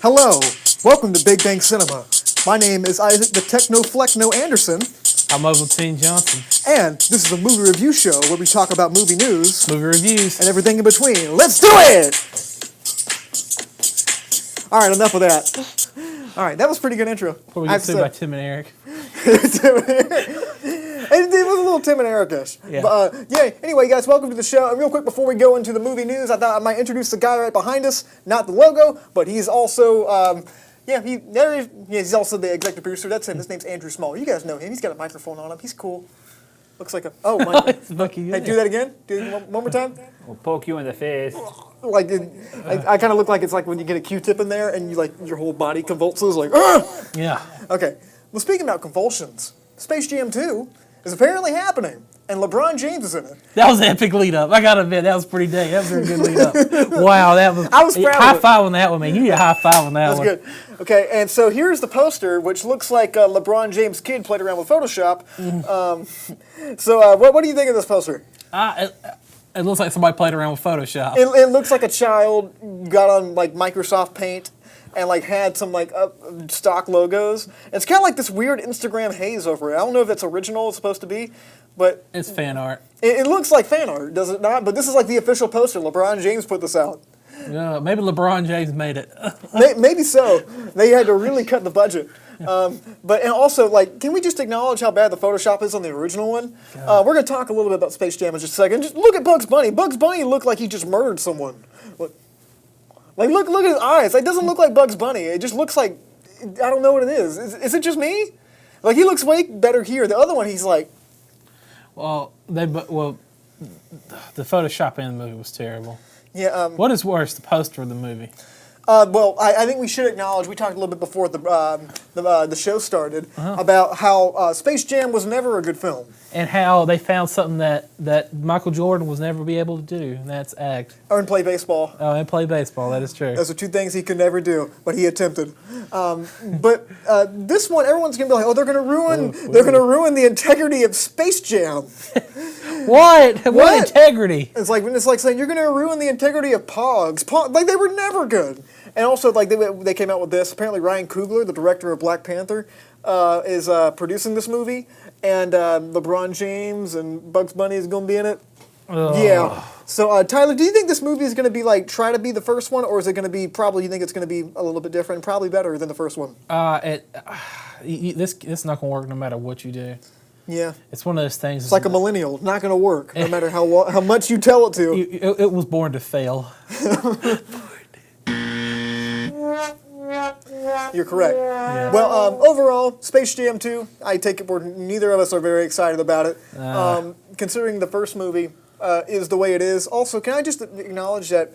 Hello, welcome to Big Bang Cinema. My name is Isaac the Techno Fleckno Anderson. I'm Ovaltine Johnson. And this is a movie review show where we talk about movie news, Movie reviews, and everything in between. Let's do it! Alright, enough of that. Alright, that was a pretty good intro. Before we get sued by Tim and Eric. It was a little Tim and Eric-ish. Yeah. But, anyway, guys, welcome to the show. And real quick, before we go into the movie news, I thought I might introduce the guy right behind us. Not the logo, but he's also, he's also the executive producer. That's him. His name's Andrew Small. You guys know him. He's got a microphone on him. He's cool. Looks like a... Oh, my... Hey, do that again. Do it one more time. We'll poke you in the face. Like, I kind of look like it's like when you get a Q-tip in there and you like your whole body convulses, like, Ugh! Yeah. Okay. Well, speaking about convulsions, Space Jam 2 is apparently happening, and LeBron James is in it. That was an epic lead up. I gotta admit, that was pretty dang. That was a good lead up. Wow, that was. I was proud high of it. five on that one, man. You need a high five on that That's one. good. Okay, and so here's the poster, which looks like LeBron James' kid played around with Photoshop. What do you think of this poster? It looks like somebody played around with Photoshop. It looks like a child got on like Microsoft Paint and like had some like stock logos. It's kind of like this weird Instagram haze over it. I don't know if that's original. It's supposed to be, but It's fan art. it looks like fan art, does it not? But this is like the official poster. LeBron James put this out. Yeah, maybe LeBron James made it. Maybe so. They had to really cut the budget. And also, like, can we just acknowledge how bad the Photoshop is on the original one? We're going to talk a little bit about Space Jam in just a second. Just look at Bugs Bunny. Bugs Bunny looked like he just murdered someone. Look at his eyes. It doesn't look like Bugs Bunny. It just looks like, I don't know what it is. Is it just me? Like, he looks way better here. The other one, he's like... the Photoshop in the movie was terrible. Yeah. What is worse, the poster or the movie? I think we should acknowledge, we talked a little bit before the show started, about how Space Jam was never a good film. And how they found something that Michael Jordan was never be able to do, and that's act. Or play baseball. Oh, and play baseball, that is true. Those are two things he could never do, but he attempted. But this one, everyone's gonna be like, "Oh, they're gonna ruin the integrity of Space Jam." What? What integrity? It's like saying you're gonna ruin the integrity of Pogs. Like they were never good. And also, like they came out with this. Apparently, Ryan Coogler, the director of Black Panther, is producing this movie, and LeBron James and Bugs Bunny is gonna be in it. Yeah. So, Tyler, do you think this movie is going to be like try to be the first one, or is it going to be you think it's going to be a little bit different, probably better than the first one? This is not going to work no matter what you do. Yeah. It's one of those things. It's like a millennial. It's not going to work no matter how much you tell it to. It was born to fail. You're correct. Yeah. Well, overall, Space Jam 2, I take it neither of us are very excited about it. Considering the first movie is the way it is. Also, can I just acknowledge that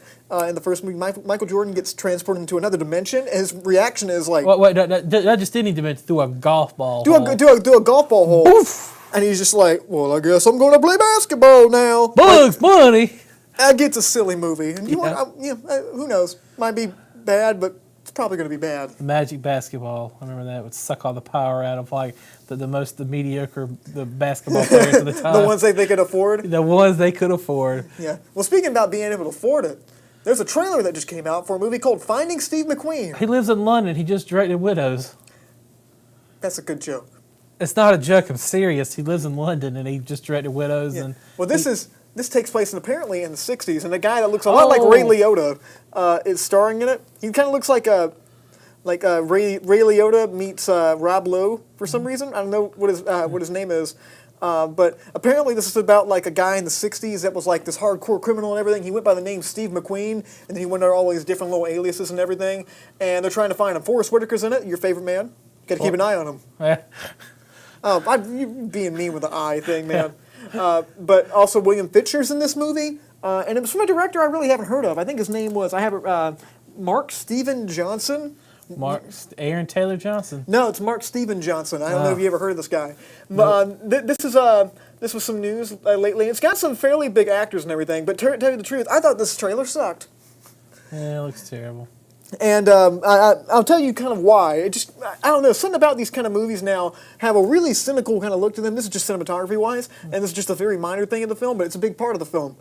in the first movie, Michael Jordan gets transported into another dimension, and his reaction is like... Wait, that just didn't even through a golf ball hole. Do a golf ball hole. Oof. And he's just like, well, I guess I'm going to play basketball now. Bugs Bunny! That gets a silly movie. And who knows? Might be bad, but it's probably going to be bad. Magic basketball. I remember that. It would suck all the power out of like the mediocre basketball players at the time. The ones they could afford? The ones they could afford. Yeah. Well, speaking about being able to afford it, there's a trailer that just came out for a movie called Finding Steve McQueen. He lives in London. He just directed Widows. That's a good joke. It's not a joke. I'm serious. He lives in London and he just directed Widows. Yeah. Well, this takes place apparently in the 60s, and a guy that looks a lot like Ray Liotta is starring in it. He kind of looks like Ray Liotta meets Rob Lowe for some reason. I don't know what his name is, but apparently this is about like a guy in the 60s that was like this hardcore criminal and everything. He went by the name Steve McQueen, and then he went under all these different little aliases and everything. And they're trying to find him. Forrest Whitaker's in it, your favorite man. Got to keep an eye on him. You being mean with the eye thing, man. But also William Fitcher's in this movie, and it was from a director I really haven't heard of. I think his name was Mark Steven Johnson. Aaron Taylor Johnson. No, it's Mark Steven Johnson. I don't know if you ever heard of this guy. Nope. This was some news lately. It's got some fairly big actors and everything. But to tell you the truth, I thought this trailer sucked. Yeah, it looks terrible. And I'll tell you kind of why. I don't know, something about these kind of movies now have a really cynical kind of look to them. This is just cinematography-wise, and this is just a very minor thing in the film, but it's a big part of the film.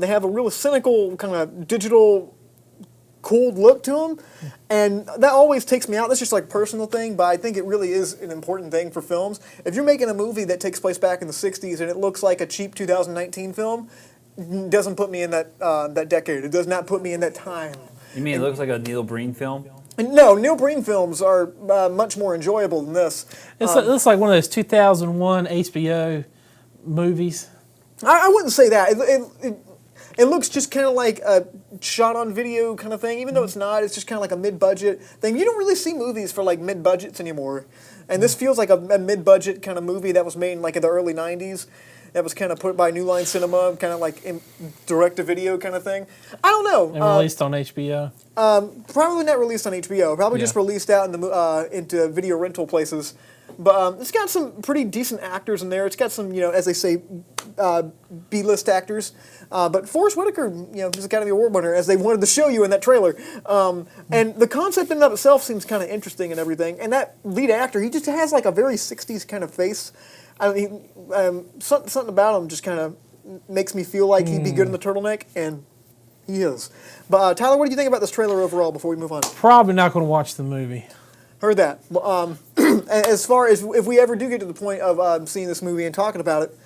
They have a real cynical kind of digital cold look to him, and that always takes me out. That's just like a personal thing, but I think it really is an important thing for films. If you're making a movie that takes place back in the 60s and it looks like a cheap 2019 film, it doesn't put me in that decade. It does not put me in that time. You mean it looks like a Neil Breen film? No, Neil Breen films are much more enjoyable than this. It looks like one of those 2001 HBO movies. I wouldn't say that. It looks just kind of like a shot on video kind of thing, even though it's not. It's just kind of like a mid-budget thing. You don't really see movies for like mid-budgets anymore. And this feels like a mid-budget kind of movie that was made like in the early 90s. That was kind of put by New Line Cinema, kind of like direct-to-video kind of thing. I don't know. And released on HBO? Probably not released on HBO. Probably just released out into video rental places. But it's got some pretty decent actors in there. It's got some, as they say, B-list actors. But Forrest Whitaker, is Academy Award winner, as they wanted to show you in that trailer. And the concept in and of itself seems kind of interesting and everything. And that lead actor, he just has like a very 60s kind of face. I mean, something about him just kind of makes me feel like he'd be good in the turtleneck, and he is. But Tyler, what do you think about this trailer overall before we move on? Probably not going to watch the movie. Heard that. As far as if we ever do get to the point of seeing this movie and talking about it,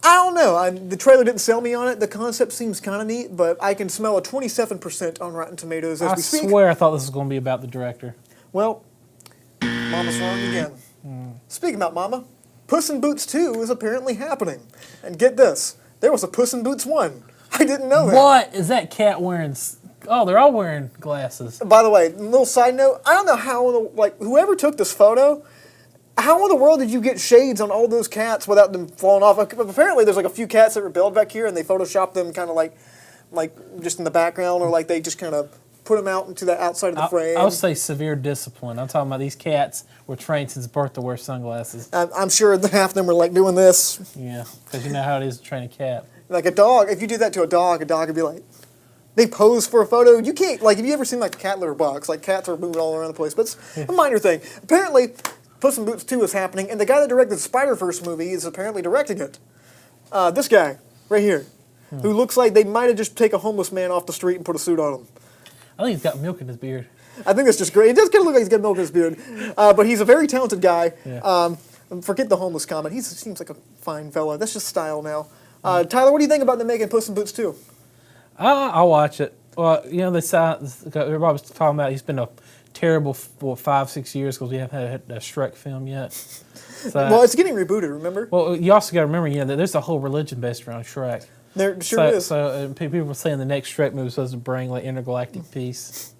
I don't know. The trailer didn't sell me on it. The concept seems kind of neat, but I can smell a 27% on Rotten Tomatoes as we speak. I swear I thought this was going to be about the director. Well, Mama's wrong again. Speaking about Mama, Puss in Boots 2 is apparently happening. And get this, there was a Puss in Boots 1. I didn't know that. What is that cat wearing? Oh, they're all wearing glasses. By the way, little side note, I don't know how, whoever took this photo, how in the world did you get shades on all those cats without them falling off? Apparently there's like a few cats that rebelled back here and they photoshopped them kind of like just in the background, or like they just kind of put them out into the outside of the frame. I would say severe discipline. I'm talking about these cats were trained since birth to wear sunglasses. I'm sure half of them were like doing this. Yeah, because you know how it is to train a cat. Like a dog, if you did that to a dog would be like, they pose for a photo. You can't, have you ever seen like a cat litter box? Like cats are moving all around the place, but it's a minor thing. Apparently, Puss in Boots 2 is happening, and the guy that directed the Spider-Verse movie is apparently directing it. This guy, right here, who looks like they might have just take a homeless man off the street and put a suit on him. I think he's got milk in his beard. I think that's just great. It does kind of look like he's got milk in his beard. But he's a very talented guy. Yeah. Forget the homeless comment. He seems like a fine fella. That's just style now. Tyler, what do you think about them making Puss in Boots 2? I'll watch it. Well, everybody was talking about he's been a terrible 5-6 years because we haven't had a Shrek film yet. So, well, it's getting rebooted, remember? Well, you also got to remember, that there's a whole religion based around Shrek. There sure is. So people were saying the next Shrek movie is supposed to bring like intergalactic peace.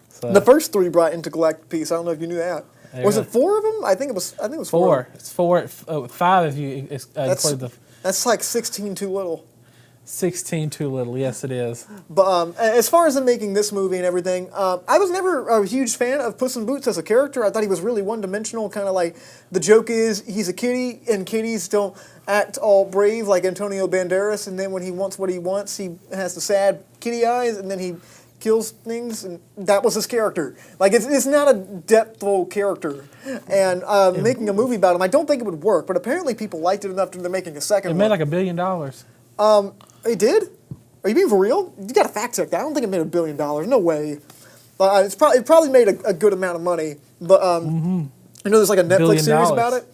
So, the first 3 brought intergalactic peace. I don't know if you knew that. Was it 4 of them? I think it was 4. It's 4. 5 if you include the. That's like 16 too little. 16 too little. Yes, it is. But as far as them making this movie and everything, I was never a huge fan of Puss in Boots as a character. I thought he was really one-dimensional, kind of like the joke is he's a kitty, and kitties don't act all brave like Antonio Banderas, and then when he wants what he wants, he has the sad kitty eyes, and then he kills things, and that was his character. Like, it's not a depthful character. And making a movie about him, I don't think it would work, but apparently people liked it enough that they're making a second one. It made like $1 billion. It did? Are you being for real? You got to fact check that. I don't think it made $1 billion. No way. It probably made a good amount of money. But I know there's like a Netflix series about it.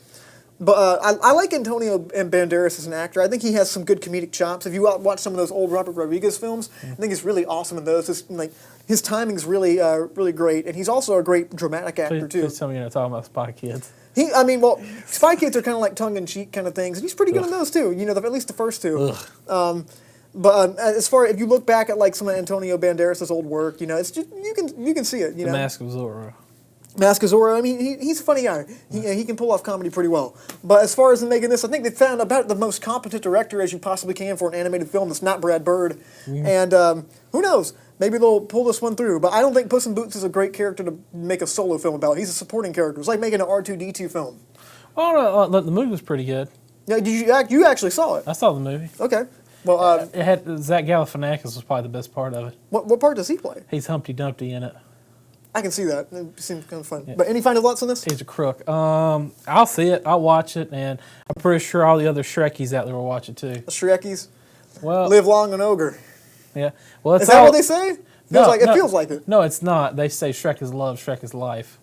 But I like Antonio Banderas as an actor. I think he has some good comedic chops. If you watch some of those old Robert Rodriguez films, I think he's really awesome in those. His timing's really really great, and he's also a great dramatic actor too. Please tell me you're not talking about Spy Kids. Spy Kids are kind of like tongue-in-cheek kind of things, and he's pretty good in those too. At least the first 2. But as far if you look back at like some of Antonio Banderas' old work, it's just you can see it. The Mask of Zorro. Mask of Zorro, I mean, he's a funny guy. He can pull off comedy pretty well. But as far as them making this, I think they found about the most competent director as you possibly can for an animated film that's not Brad Bird. And who knows? Maybe they'll pull this one through. But I don't think Puss in Boots is a great character to make a solo film about. He's a supporting character. It's like making an R2-D2 film. Oh, no, the movie was pretty good. Yeah, you actually saw it? I saw the movie. Okay. Well, it had Zach Galifianakis was probably the best part of it. What part does he play? He's Humpty Dumpty in it. I can see that. It seems kind of fun. Yeah. But any final thoughts on this? He's a crook. I'll see it. I'll watch it, and I'm pretty sure all the other Shrekies out there will watch it too. The Shrekies? Well, live long and ogre. Yeah. Well, is that what they say? It feels like it. No, it's not. They say Shrek is love, Shrek is life.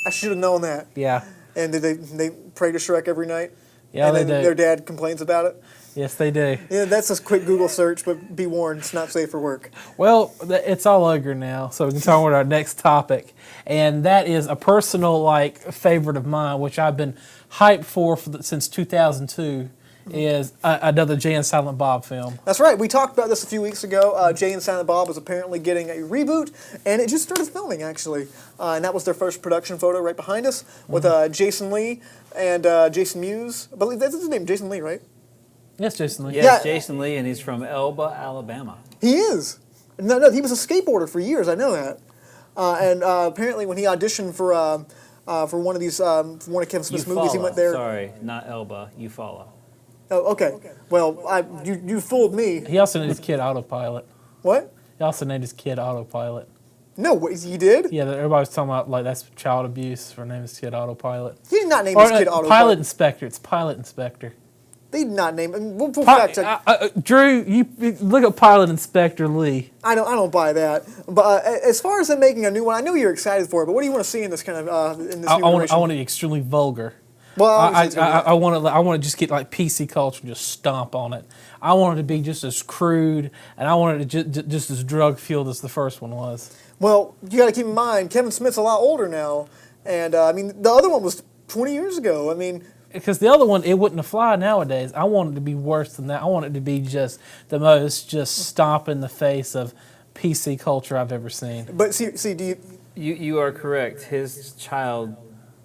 I should have known that. Yeah. And did they pray to Shrek every night? Yeah, and they then do. their dad complains about it? Yes, they do. Yeah, that's a quick Google search, but be warned, it's not safe for work. Well, it's all ogre now, so we can talk about our next topic, and that is a personal favorite of mine, which I've been hyped for since 2002. Is another Jay and Silent Bob film. That's right. We talked about this a few weeks ago. Jay and Silent Bob was apparently getting a reboot, and it just started filming, actually. And that was their first production photo right behind us with Jason Lee and Jason Mewes. I believe that's his name, Jason Lee, right? Yes, Jason Lee. Yes, Yeah. Jason Lee, and he's from Elba, Alabama. He is. No, he was a skateboarder for years. I know that. And apparently, when he auditioned for one of these for one of Kevin Smith's movies, he went there. Sorry, not Elba. Eufaula. Oh, okay. Well, you fooled me. He also named his kid Autopilot. What? He also named his kid Autopilot. No, you did? Yeah, everybody was talking about that's child abuse for naming his kid Autopilot. He did not name his kid Autopilot. Pilot Inspector. It's Pilot Inspector. They did not name him. We'll fact check. Drew, you look at Pilot Inspector Lee. I don't buy that. But as far as them making a new one, I know you're excited for it. But what do you want to see in this kind of in this I new want iteration? it to be extremely vulgar. Well, I want to just get PC culture and just stomp on it. I want it to be just as crude, and I want it to just as drug fueled as the first one was. Well, you got to keep in mind Kevin Smith's a lot older now, and the other one was 20 years ago. Because the other one, it wouldn't have fly nowadays. I want it to be worse than that. I want it to be just the most stomp in the face of PC culture I've ever seen. But see, do you? You are correct. His child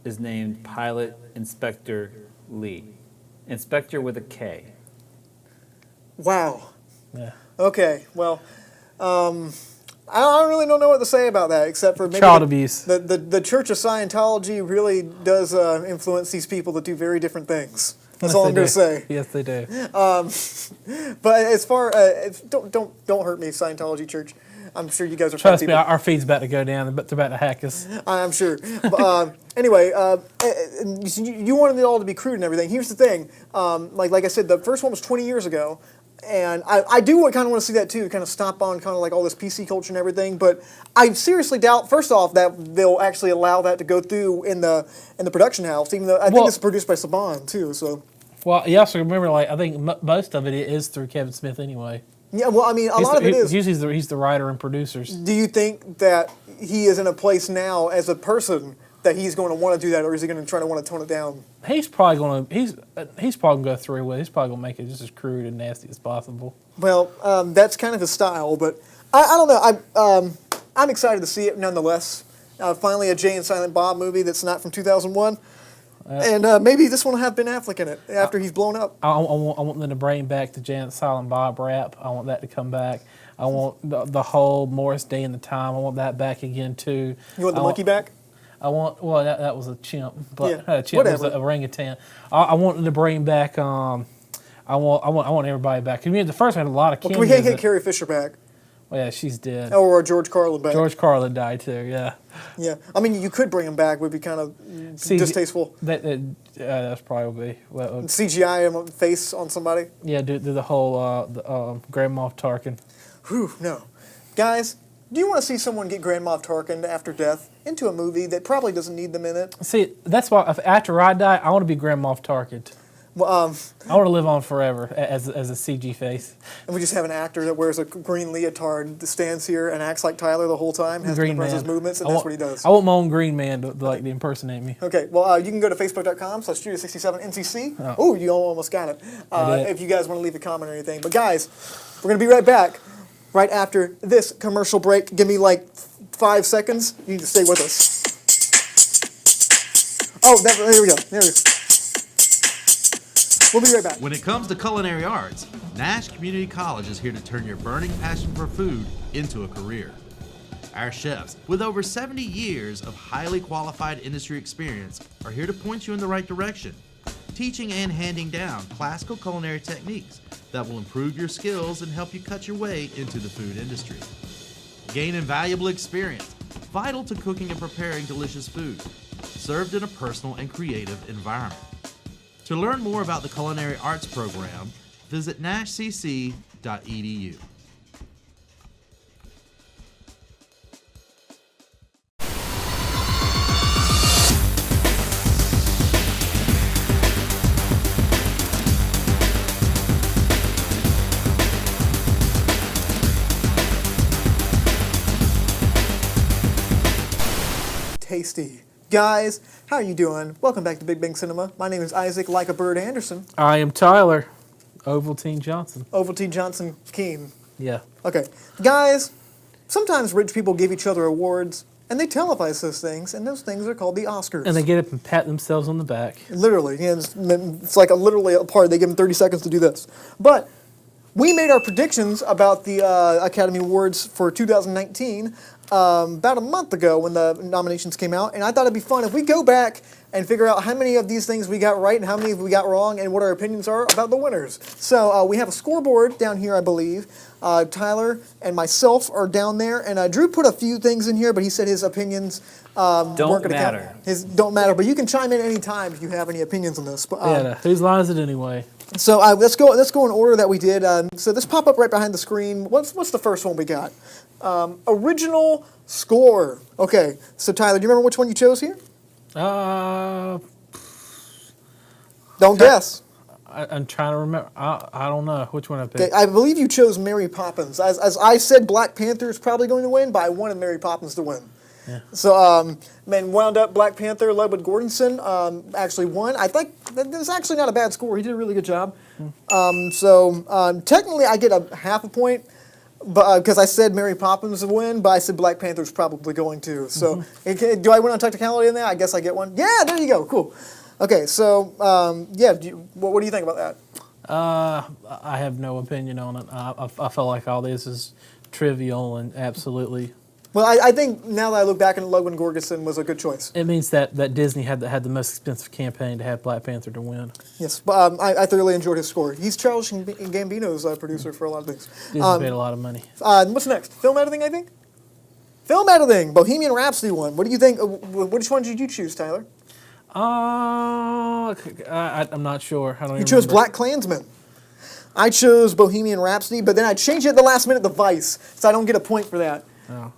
is named Pilot Inspector Lee. Inspector with a K. Wow. Yeah. Okay. Well, I don't really know what to say about that, except for maybe Child abuse. The Church of Scientology really does influence these people to do very different things. That's all I'm going to say. Yes, they do. But as far don't hurt me, Scientology Church. I'm sure you guys are. Trust me, our feed's about to go down. They're about to hack us. I'm sure. But, anyway, you wanted it all to be crude and everything. Here's the thing. Like I said, the first one was 20 years ago. And I do kind of want to see that too, kind of stomp on kind of like all this PC culture and everything. But I seriously doubt, first off, that they'll actually allow that to go through in the production house, even though I think it's produced by Saban too. So. Well, you also remember, I think most of it is through Kevin Smith anyway. Yeah, well, a lot of it is. Usually he's the writer and producers. Do you think that he is in a place now as a person that he's going to want to do that, or is he going to try to want to tone it down? He's probably going to go through with it. He's probably going to make it just as crude and nasty as possible. Well, that's kind of his style, but I don't know. I'm excited to see it nonetheless. Finally, a Jay and Silent Bob movie that's not from 2001. And maybe this one will have Ben Affleck in it after he's blown up. I want them to bring back the Jay and Silent Bob rap. I want that to come back. I want the whole Morris Day and the Time. I want that back again too. You want the monkey back? That was a chimp, but yeah, a chimp was an orangutan. I want them to bring back. I want everybody back. The first one had a lot of cameos. We can't get Carrie Fisher back. Well, yeah, she's dead. Or George Carlin back. George Carlin died too. Yeah. Yeah, you could bring him back. Would be kind of distasteful. That's probably CGI him face on somebody. Yeah, do the whole Grand Moff Tarkin. Whew, no, guys. Do you want to see someone get Grand Moff Tarkin after death into a movie that probably doesn't need them in it? See, that's why after I die, I want to be Grand Moff Tarkin. Well, I want to live on forever as a CG face. And we just have an actor that wears a green leotard that stands here and acts like Tyler the whole time, has to impress his movements, and that's what he does. I want my own Green Man to impersonate me. Okay, well, you can go to facebook.com/Studio67NCC. Oh, you almost got it. If you guys want to leave a comment or anything. But guys, we're going to be right back right after this commercial break. Give me 5 seconds. You need to stay with us. Oh, here we go. There we go. We'll be right back. When it comes to culinary arts, Nash Community College is here to turn your burning passion for food into a career. Our chefs, with over 70 years of highly qualified industry experience, are here to point you in the right direction, teaching and handing down classical culinary techniques that will improve your skills and help you cut your way into the food industry. Gain invaluable experience, vital to cooking and preparing delicious food, served in a personal and creative environment. To learn more about the Culinary Arts program, visit nashcc.edu. 360. Guys, how are you doing? Welcome back to Big Bang Cinema. My name is Isaac Like a Bird Anderson. I am Tyler, Ovaltine Johnson. Ovaltine Johnson Keen. Yeah. Okay. Guys, sometimes rich people give each other awards, and they televise those things, and those things are called the Oscars. And they get up and pat themselves on the back. Literally. Yeah, it's like literally a part. They give them 30 seconds to do this. But we made our predictions about the Academy Awards for 2019 about a month ago when the nominations came out, and I thought it'd be fun if we go back and figure out how many of these things we got right and how many we got wrong and what our opinions are about the winners. So we have a scoreboard down here, I believe. Tyler and myself are down there, and Drew put a few things in here, but he said his opinions weren't going to count. His don't matter, but you can chime in any time if you have any opinions on this. But, whose line is it anyway? So let's go in order that we did. So this pop up right behind the screen. What's the first one we got? Original score. Okay, so Tyler, do you remember which one you chose here? Don't guess. I'm trying to remember. I don't know which one I picked. Okay, I believe you chose Mary Poppins. As I said, Black Panther is probably going to win, but I wanted Mary Poppins to win. Yeah. So, wound up Black Panther. Ludwig Göransson actually won. I think that was actually not a bad score. He did a really good job. Technically, I get a half a point, but because I said Mary Poppins would win, but I said Black Panther's probably going to. So, do I win on technicality in there? I guess I get one. Yeah, there you go. Cool. Okay, so what do you think about that? I have no opinion on it. I feel like all this is trivial and absolutely. Well, I think now that I look back, and Ludwig Göransson was a good choice. It means that Disney had the most expensive campaign to have Black Panther to win. Yes, but I thoroughly enjoyed his score. He's Charles Gambino's producer for a lot of things. Disney paid a lot of money. What's next? Film editing, I think? Film editing! Bohemian Rhapsody won. What do you think? Which one did you choose, Tyler? I'm not sure. I don't. You chose Black Klansman. I chose Bohemian Rhapsody, but then I changed it at the last minute to Vice, so I don't get a point for that. Oh.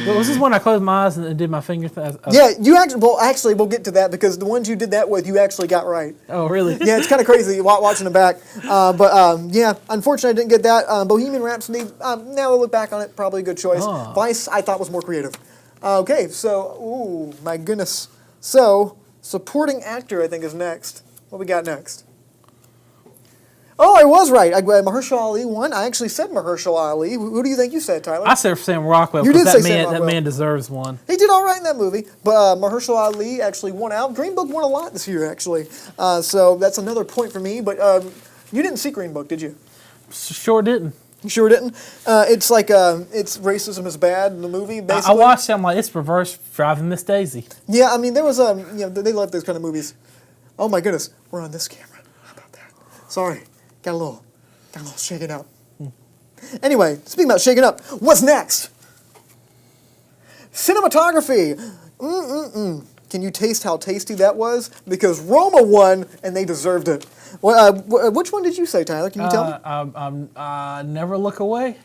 Well, was this one I closed my eyes and did my finger thing? Yeah, you actually, we'll get to that because the ones you did that with, you actually got right. Oh, really? Yeah, it's kind of crazy watching it back. Unfortunately, I didn't get that. Bohemian Rhapsody, now that I look back on it, probably a good choice. Oh. Vice, I thought was more creative. Okay, so, ooh, my goodness. So, supporting actor, I think, is next. What we got next? Oh, I was right. Mahershala Ali won. I actually said Mahershala Ali. Who do you think you said, Tyler? I said Sam Rockwell. You did say that Sam man. Rockwell. That man deserves one. He did all right in that movie, but Mahershala Ali actually won out. Green Book won a lot this year, actually. So that's another point for me. But you didn't see Green Book, did you? Sure didn't. You sure didn't? It's like it's racism is bad in the movie. Basically, I watched it. I'm like, it's reverse Driving Miss Daisy. Yeah, I mean there was they love those kind of movies. Oh my goodness, we're on this camera. How about that? Sorry, got a little shaken up. Anyway, speaking about shaking up, what's next? Cinematography. Can you taste how tasty that was? Because Roma won, and they deserved it. Which one did you say, Tyler? Can you tell me? Never Look Away.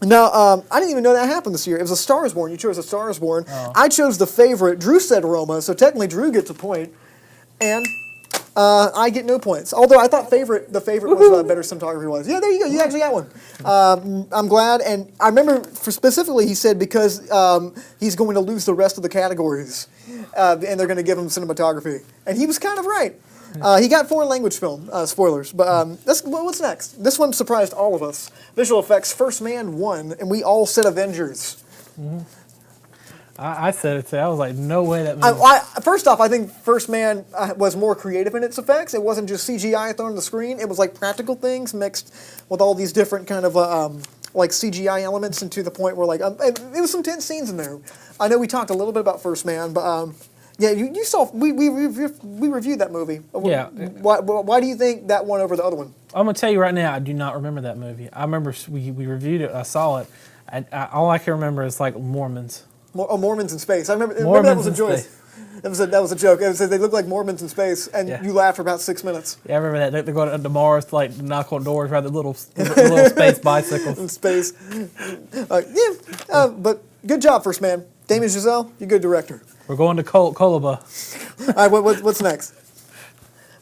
No, I didn't even know that happened this year. It was A Star Is Born. You chose A Star Is Born. Oh. I chose the favorite. Drew said Roma, so technically Drew gets a point. And I get no points. Although I thought the favorite was better cinematography-wise. Yeah, there you go. You actually got one. I'm glad. And I remember specifically he said because he's going to lose the rest of the categories. And they're going to give him cinematography. And he was kind of right. He got foreign language film, spoilers. But what's next? This one surprised all of us. Visual effects, First Man won, and we all said Avengers. Mm-hmm. I said it too. I was like, no way that movie. First off, I think First Man was more creative in its effects. It wasn't just CGI thrown on the screen. It was like practical things mixed with all these different kind of like CGI elements, and to the point where like it was some tense scenes in there. I know we talked a little bit about First Man, but yeah, you saw we reviewed that movie. Yeah. Why do you think that won over the other one? I'm gonna tell you right now, I do not remember that movie. I remember we reviewed it. I saw it. All I can remember is like Mormons. Mormons in space. I remember Mormons that was a in joke. space. That was a joke. It said they look like Mormons in space, and you laughed for about 6 minutes. Yeah, I remember that. They go to Mars to like knock on doors, ride the little space bicycles. In space. But good job, First Man. Damien Chazelle, you're a good director. We're going to Koloba. All right, what's next?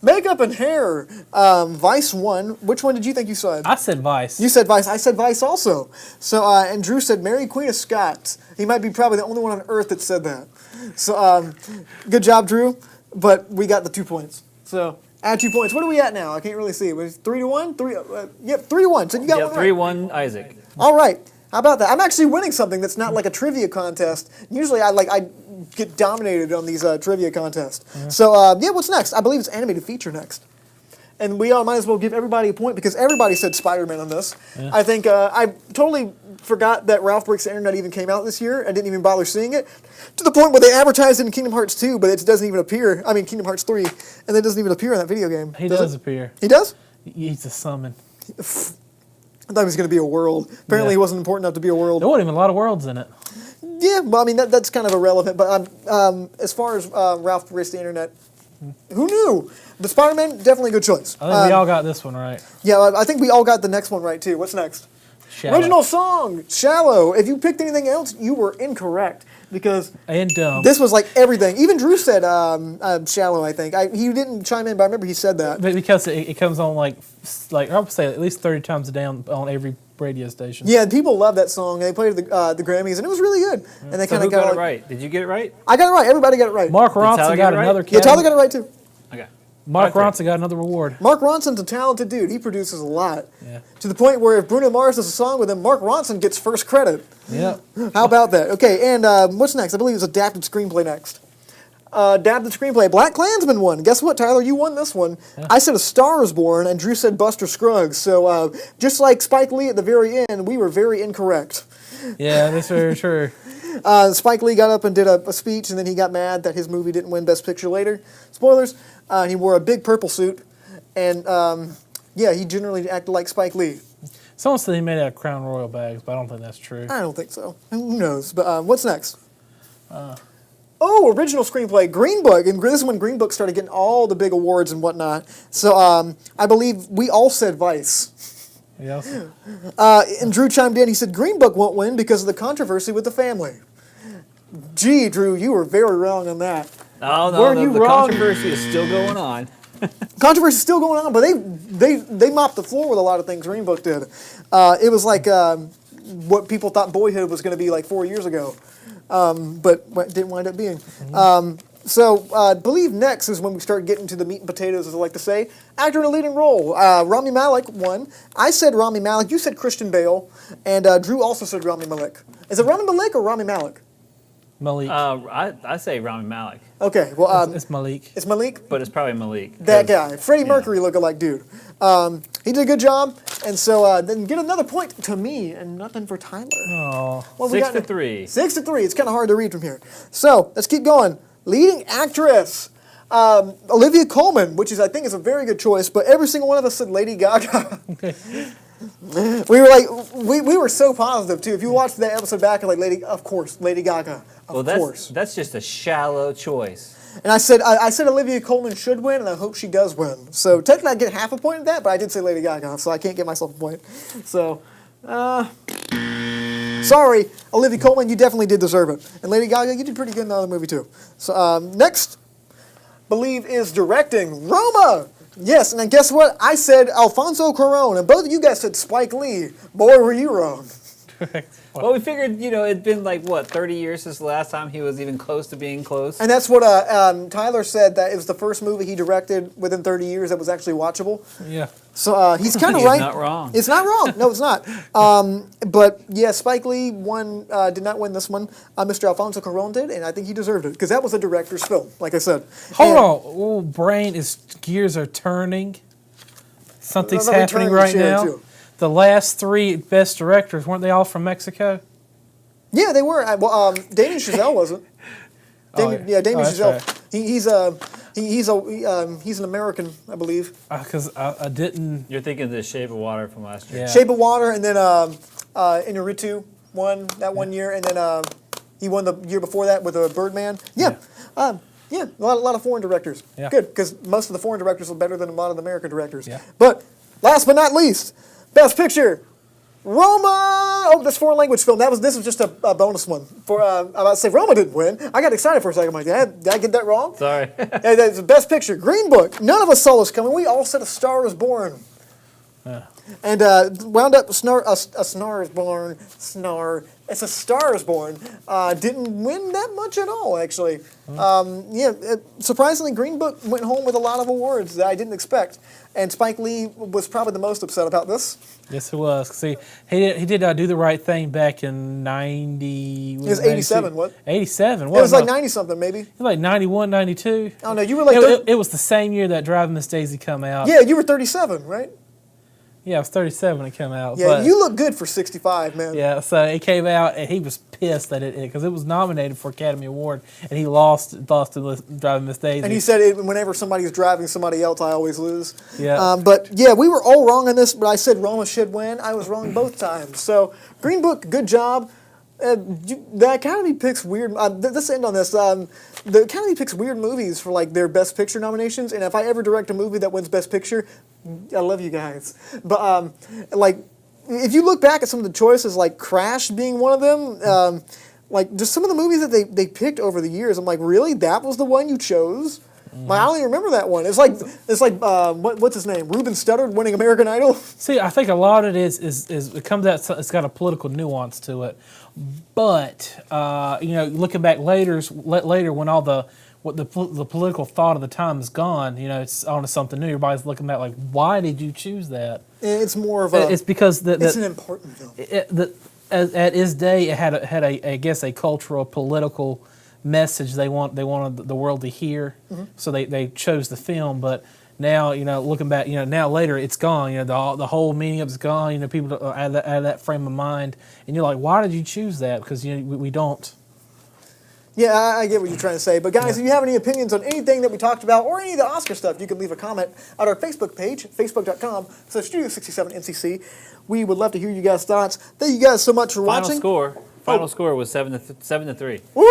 Makeup and hair. Vice won. Which one did you think you said? I said Vice. You said Vice. I said Vice also. So, and Drew said Mary Queen of Scots. He might be probably the only one on earth that said that. So, good job, Drew. But we got the 2 points. So, add 2 points. What are we at now? I can't really see. It was 3-1? Yep, 3-1. So you got one right. 3-1 Isaac. All right. How about that? I'm actually winning something that's not like a trivia contest. Usually I get dominated on these trivia contests. So, yeah, what's next? I believe it's animated feature next. And we all might as well give everybody a point because everybody said Spider-Man on this. Yeah. I think I totally forgot that Ralph Breaks the Internet even came out this year. I didn't even bother seeing it. To the point where they advertised it in Kingdom Hearts 2, but it doesn't even appear. I mean, Kingdom Hearts 3, and it doesn't even appear in that video game. He does appear. He does? He's a summon. I thought he was going to be a world. Apparently he wasn't important enough to be a world. There wasn't even a lot of worlds in it. Yeah, well, I mean, that's kind of irrelevant. But as far as Ralph Breaks the Internet, who knew? The Spider-Man, definitely a good choice. I think we all got this one right. Yeah, I think we all got the next one right, too. What's next? Shallow. Original song, Shallow. If you picked anything else, you were incorrect. Because and dumb. This was like everything. Even Drew said Shallow, I think. He didn't chime in, but I remember he said that. But because it comes on like I would say at least 30 times a day on every radio station. Yeah, people love that song. They played it at the Grammys, and it was really good. And they so kind who of got it right? Did you get it right? I got it right. Everybody got it right. Mark Ronson got another Yeah, Tyler got it right, too. Okay. Mark Ronson got another reward. Mark Ronson's a talented dude. He produces a lot. Yeah. To the point where if Bruno Mars does a song with him, Mark Ronson gets first credit. Yeah. How about that? Okay, and what's next? I believe it's adapted screenplay next. Adapted screenplay. Black Klansman won. Guess what, Tyler? You won this one. Yeah. I said A Star Is Born, and Drew said Buster Scruggs. So just like Spike Lee at the very end, we were very incorrect. Yeah, that's very true. Spike Lee got up and did a speech, and then he got mad that his movie didn't win Best Picture later. Spoilers. He wore a big purple suit, and yeah, he generally acted like Spike Lee. Someone said he made out of Crown Royal bags, but I don't think that's true. I don't think so. Who knows? But what's next? Original screenplay, Green Book, and this is when Green Book started getting all the big awards and whatnot. So I believe we all said Vice. Yes. And Drew chimed in. He said Green Book won't win because of the controversy with the family. Gee, Drew, you were very wrong on that. Oh, no, the controversy is still going on. Controversy is still going on, but they mopped the floor with a lot of things Green Book did. It was like what people thought Boyhood was going to be like 4 years ago, but didn't wind up being. So I believe next is when we start getting to the meat and potatoes, as I like to say. Actor in a leading role. Rami Malek won. I said Rami Malek. You said Christian Bale. And Drew also said Rami Malek. Is it Rami Malek or Rami Malek? Malik. I say Rami Malek. Okay, well... it's Malik. It's Malik? But it's probably Malik. That guy. Freddie Mercury lookalike dude. He did a good job, and so then get another point to me, and nothing for Tyler. Oh. Well, 6-3. 6-3. It's kind of hard to read from here. So, let's keep going. Leading actress. Olivia Colman, which I think is a very good choice, but every single one of us said Lady Gaga. We were like, we were so positive too. If you watched that episode back, like of course, Lady Gaga, of course. That's just a shallow choice. And I said Olivia Colman should win, and I hope she does win. So technically, I get half a point of that, but I did say Lady Gaga, so I can't get myself a point. So, sorry, Olivia Colman, you definitely did deserve it, and Lady Gaga, you did pretty good in the other movie too. So next, believe is directing Roma. Yes, and then guess what? I said Alfonso Cuarón, and both of you guys said Spike Lee. Boy, were you wrong. Well, we figured, it'd been like, 30 years since the last time he was even close to being close? And that's what Tyler said, that it was the first movie he directed within 30 years that was actually watchable. Yeah. So he's kind of right. He's not wrong. It's not wrong. No, it's not. But yeah, Spike Lee did not win this one. Mr. Alfonso Cuarón did, and I think he deserved it, because that was a director's film, like I said. Hold on. Oh, gears are turning. Something's happening right now. Too. The last three best directors, weren't they all from Mexico? Yeah, they were. Damien Chazelle wasn't. Damien Chazelle. Right. He's an American, I believe. Because I didn't. You're thinking of The Shape of Water from last year. Yeah. Shape of Water, and then Inarritu won that 1 year, and then he won the year before that with Birdman. Yeah. Yeah, a lot of foreign directors. Yeah. Good, because most of the foreign directors are better than a lot of the American directors. Yeah. But last but not least, Best Picture. Roma! Oh, this foreign language film. This was just a bonus one. I'm about to say Roma didn't win. I got excited for a second. I'm like, did I get that wrong? Sorry. Hey, that's the best picture. Green Book. None of us saw this coming. We all said A Star Is Born. And wound up A Star Is Born. It's A Star Is Born. Didn't win that much at all, actually. Surprisingly, Green Book went home with a lot of awards that I didn't expect. And Spike Lee was probably the most upset about this. Yes, it was. See, he did Do the Right Thing back in 90... It was 87, what? 87. It was like 90-something, maybe. It was like 91, 92. Oh, no, you were like... It was the same year that Driving Miss Daisy come out. Yeah, you were 37, right? Yeah, I was 37 when it came out. Yeah, but, you look good for 65, man. Yeah, so it came out, and he was pissed that because it was nominated for Academy Award, and he lost to Driving Miss Daisy. And he said, whenever somebody's driving somebody else, I always lose. Yeah. But yeah, we were all wrong on this, but I said Roma should win. I was wrong both times. So Green Book, good job. The Academy picks weird. Let's end on this. The Academy picks weird movies for like their Best Picture nominations, and if I ever direct a movie that wins Best Picture, I love you guys. But like, if you look back at some of the choices, like Crash being one of them, like just some of the movies that they picked over the years, I'm like, really, that was the one you chose? I don't even remember that one. It's like what's his name? Ruben Studdard winning American Idol. See, I think a lot of it is it comes out. It's got a political nuance to it, but looking back later when all the political thought of the time is gone, it's on to something new. Everybody's looking back like, why did you choose that? It's more of a. It's because it's an important film. At its day, it had I guess a cultural political message they wanted the world to hear, so they chose the film. But now, looking back, now later it's gone. The whole meaning of it's gone. People out of that frame of mind, and you're like, why did you choose that? Because we don't. Yeah, I get what you're trying to say. But guys, if you have any opinions on anything that we talked about or any of the Oscar stuff, you can leave a comment at our Facebook page, facebook.com/Studio67NCC. We would love to hear you guys' thoughts. Thank you guys so much for watching. Final score was 7-3. Woo!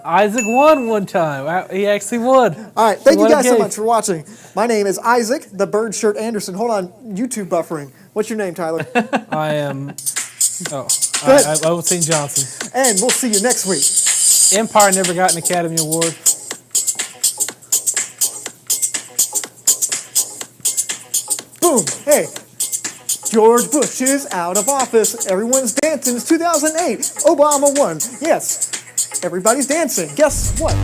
Isaac won one time. He actually won. All right, thank you guys so much for watching. My name is Isaac, the Bird Shirt Anderson. Hold on, YouTube buffering. What's your name, Tyler? I am... Oh, I was St. Johnson. And we'll see you next week. Empire never got an Academy Award. Boom. Hey. George Bush is out of office. Everyone's dancing. It's 2008. Obama won. Yes. Everybody's dancing. Guess what?